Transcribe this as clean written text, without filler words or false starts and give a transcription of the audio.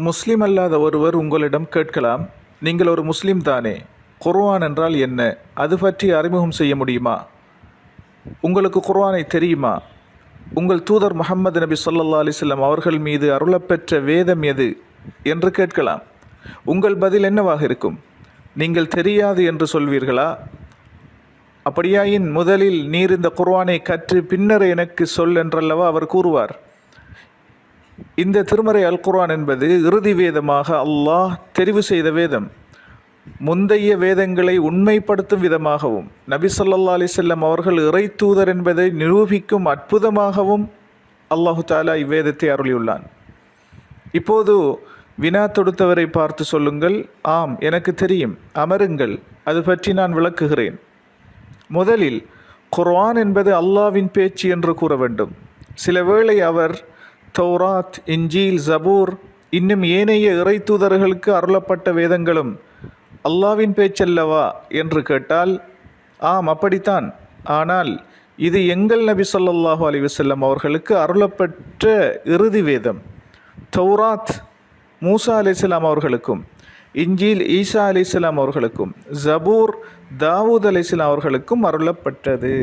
முஸ்லிம் அல்லாத ஒருவர் உங்களிடம் கேட்கலாம், நீங்கள் ஒரு முஸ்லிம் தானே, குர்ஆன் என்றால் என்ன, அது பற்றி அறிமுகம் செய்ய முடியுமா? உங்களுக்கு குர்ஆனை தெரியுமா? உங்கள் தூதர் முஹம்மது நபி ஸல்லல்லாஹு அலைஹி வஸல்லம் அவர்கள் மீது அருளப்பெற்ற வேதம் எது என்று கேட்கலாம். உங்கள் பதில் என்னவாக இருக்கும்? நீங்கள் தெரியாது என்று சொல்வீர்களா? அப்படியாயின் முதலில் நீர் இந்த குர்ஆனை கற்று பின்னர் எனக்கு சொல் என்றல்லவா அவர் கூறுவார். இந்த திருமறை அல் குர்ஆன் என்பது இறுதி வேதமாக அல்லாஹ் தெரிவு செய்த வேதம். முந்தைய வேதங்களை உண்மைப்படுத்தும் விதமாகவும் நபி ஸல்லல்லாஹு அலைஹி வஸல்லம் அவர்கள் இறை தூதர் என்பதை நிரூபிக்கும் அற்புதமாகவும் அல்லாஹு தஆலா இவ்வேதத்தை அருளியுள்ளான். இப்போது வினா தொடுத்தவரை பார்த்து சொல்லுங்கள், ஆம் எனக்கு தெரியும், அமருங்கள், அது பற்றி நான் விளக்குகிறேன். முதலில் குர்ஆன் என்பது அல்லாஹ்வின் பேச்சு என்று கூற வேண்டும். சில வேளை அவர் தௌராத், இன்ஜீல், ஜபூர் இன்னும் ஏனைய இறை தூதர்களுக்கு அருளப்பட்ட வேதங்களும் அல்லாஹ்வின் பேச்சல்லவா என்று கேட்டால், ஆம் அப்படித்தான், ஆனால் இது எங்கள் நபி ஸல்லல்லாஹு அலைஹி வஸல்லம் அவர்களுக்கு அருளப்பட்ட இறுதி வேதம். தௌராத் மூசா அலைஹிஸ்ஸலாம் அவர்களுக்கும், இன்ஜீல் ஈசா அலைஹிஸ்ஸலாம் அவர்களுக்கும், ஜபூர் தாவூத் அலைஹிஸ்ஸலாம் அவர்களுக்கும் அருளப்பட்டது.